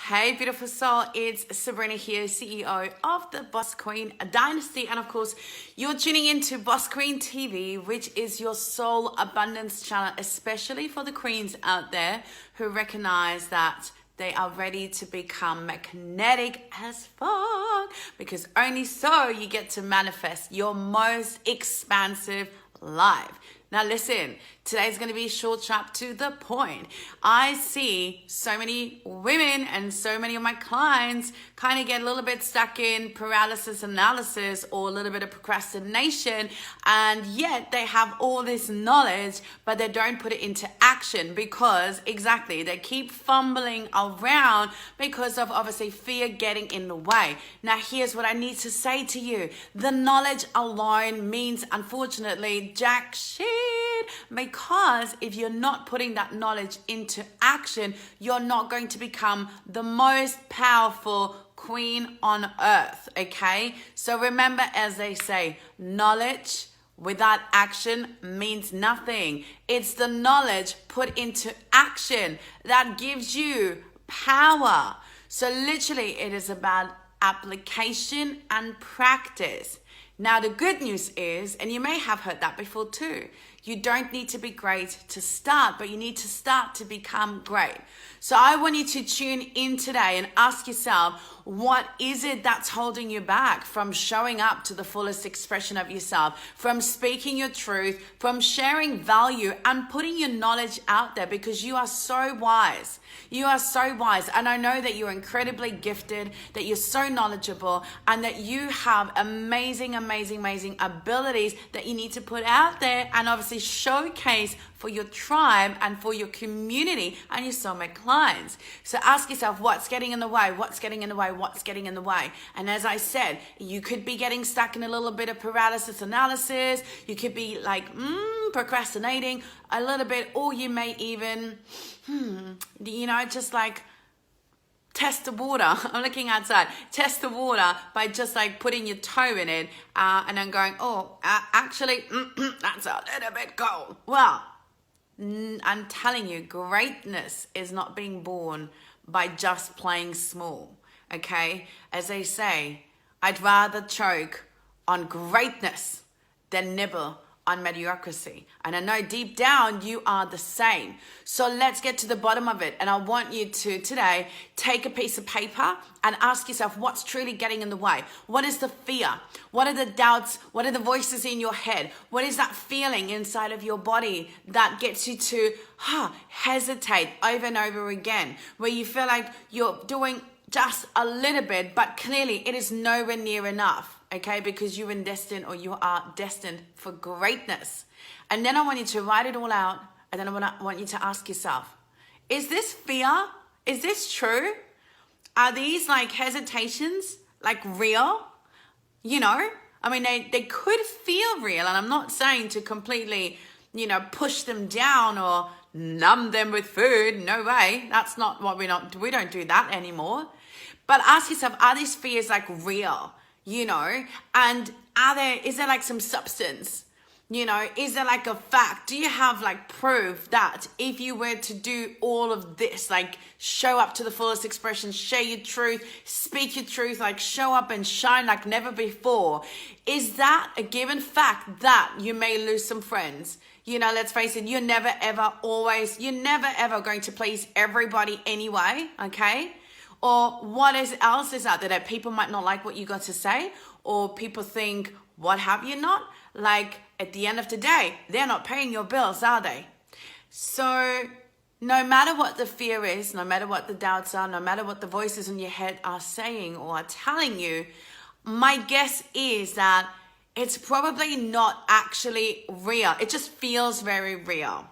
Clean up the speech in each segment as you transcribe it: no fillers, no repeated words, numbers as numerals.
Hey, beautiful soul, it's Sabrina here, CEO of the Boss Queen Dynasty. And of course, you're tuning into Boss Queen TV, which is your soul abundance channel, especially for the queens out there who recognize that they are ready to become magnetic as fuck, because only so you get to manifest your most expansive life. Now listen, today's going to be short, sharp, to the point. I see so many women and so many of my clients kind of get a little bit stuck in paralysis analysis or a little bit of procrastination, and yet they have all this knowledge, but they don't put it into action because exactly they keep fumbling around because of obviously fear getting in the way. Now here's what I need to say to you. The knowledge alone means, unfortunately, jack shit. Because if you're not putting that knowledge into action, you're not going to become the most powerful queen on earth, okay? So remember, as they say, knowledge without action means nothing. It's the knowledge put into action that gives you power. So literally, it is about application and practice. Now, the good news is, and you may have heard that before too, you don't need to be great to start, but you need to start to become great. So I want you to tune in today and ask yourself, what is it that's holding you back from showing up to the fullest expression of yourself, from speaking your truth, from sharing value and putting your knowledge out there, because you are so wise. You are so wise. And I know that you're incredibly gifted, that you're so knowledgeable, and that you have amazing abilities that you need to put out there and obviously showcase for your tribe and for your community and your soulmate clients. So ask yourself, what's getting in the way? What's getting in the way? What's getting in the way? And as I said, you could be getting stuck in a little bit of paralysis analysis. You could be like procrastinating a little bit, or you may even, just like test the water. I'm looking outside. Test the water by just like putting your toe in it and then going, actually, that's a little bit cold. Well, I'm telling you, greatness is not being born by just playing small, okay? As they say, I'd rather choke on greatness than nibble on mediocrity. And I know deep down you are the same. So let's get to the bottom of it. And I want you to today take a piece of paper and ask yourself, what's truly getting in the way? What is the fear? What are the doubts? What are the voices in your head? What is that feeling inside of your body that gets you to hesitate over and over again, where you feel like you're doing just a little bit, but clearly it is nowhere near enough, okay? Because you are destined for greatness. And then I want you to write it all out, and then I want you to ask yourself, is this fear? Is this true? Are these like hesitations like real? I mean, they could feel real, and I'm not saying to completely, push them down or numb them with food. No way. That's not what we don't do that anymore. But ask yourself, are these fears like real? And is there like some substance? Is there like a fact? Do you have like proof that if you were to do all of this, like show up to the fullest expression, share your truth, speak your truth, like show up and shine like never before, is that a given fact that you may lose some friends? Let's face it, you're never ever going to please everybody anyway, okay? Or what else is out there that people might not like what you got to say, or people think, what have you not? Like at the end of the day, they're not paying your bills, are they? So no matter what the fear is, no matter what the doubts are, no matter what the voices in your head are saying or are telling you, my guess is that it's probably not actually real. It just feels very real.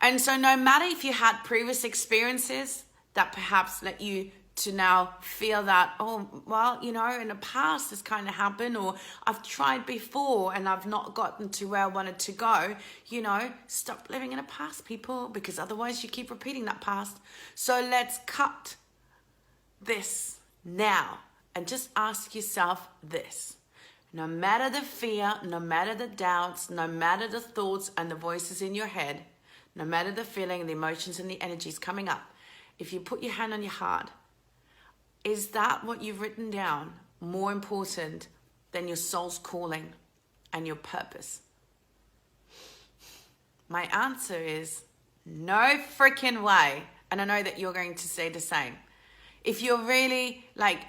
And so no matter if you had previous experiences that perhaps let you to now feel that, in the past this kind of happened, or I've tried before and I've not gotten to where I wanted to go, stop living in the past, people, because otherwise you keep repeating that past. So let's cut this now and just ask yourself this. No matter the fear, no matter the doubts, no matter the thoughts and the voices in your head, no matter the feeling, the emotions and the energies coming up, if you put your hand on your heart, Is that what you've written down more important than your soul's calling and your purpose? My answer is no freaking way. And I know that you're going to say the same. If you're really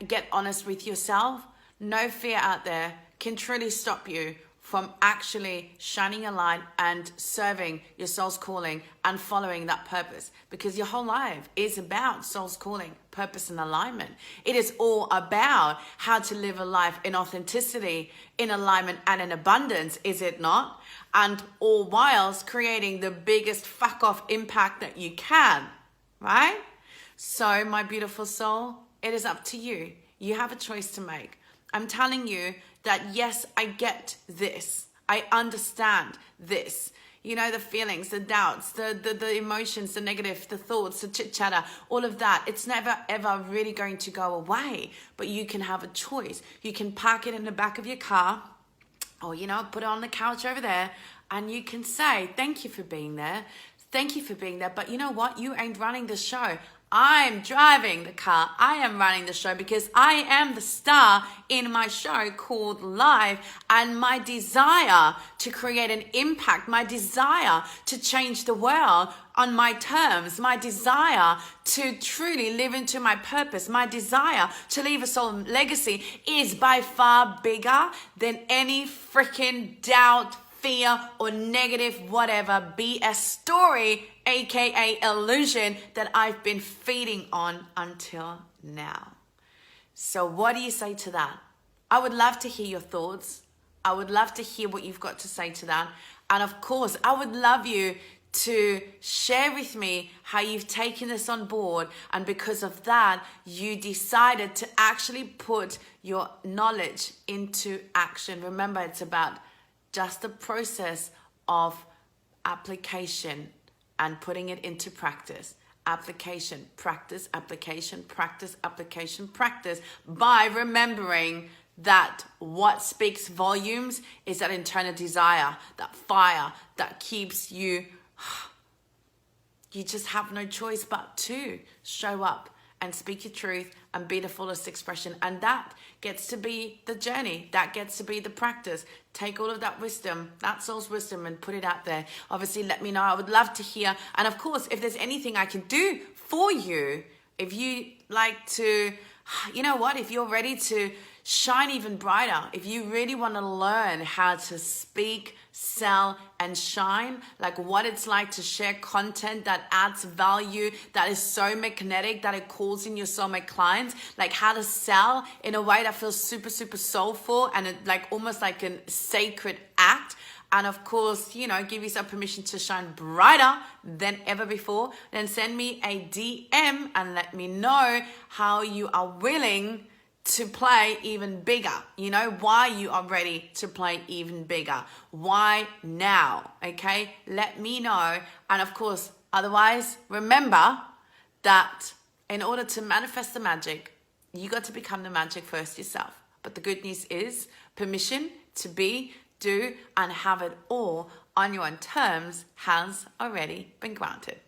get honest with yourself, no fear out there can truly stop you from actually shining a light and serving your soul's calling and following that purpose. Because your whole life is about soul's calling, purpose, and alignment. It is all about how to live a life in authenticity, in alignment, and in abundance, is it not? And all whilst creating the biggest fuck off impact that you can, right? So my beautiful soul, it is up to you. You have a choice to make. I'm telling you that yes, I get this. I understand this. You know, the feelings, the doubts, the emotions, the negative, the thoughts, the chit chatter, all of that. It's never ever really going to go away, but you can have a choice. You can park it in the back of your car, or, put it on the couch over there, and you can say, thank you for being there. Thank you for being there. But you know what? You ain't running the show. I'm driving the car. I am running the show because I am the star in my show called Live, and my desire to create an impact, my desire to change the world on my terms, my desire to truly live into my purpose, my desire to leave a soul legacy is by far bigger than any freaking doubt, fear, or negative whatever BS story, aka illusion, that I've been feeding on until now. So what do you say to that? I would love to hear your thoughts. I would love to hear what you've got to say to that. And of course, I would love you to share with me how you've taken this on board, and because of that, you decided to actually put your knowledge into action. Remember, it's about just the process of application and putting it into practice. Application, practice, application, practice, application, practice, by remembering that what speaks volumes is that internal desire, that fire that keeps you. You just have no choice but to show up and speak your truth and be the fullest expression. And that gets to be the journey. That gets to be the practice. Take all of that wisdom, that soul's wisdom, and put it out there. Obviously, let me know. I would love to hear. And of course, if there's anything I can do for you, if you like to, if you're ready to shine even brighter, if you really want to learn how to speak, sell, and shine, like what it's like to share content that adds value, that is so magnetic that it calls in your soulmate clients, like how to sell in a way that feels super, super soulful and almost like a sacred act. And of course, give yourself permission to shine brighter than ever before. Then send me a DM and let me know how you are willing to play even bigger, why you are ready to play even bigger. Why now? Okay, let me know. And of course, otherwise, remember that in order to manifest the magic, you got to become the magic first yourself. But the good news is permission to be, do, and have it all on your own terms has already been granted.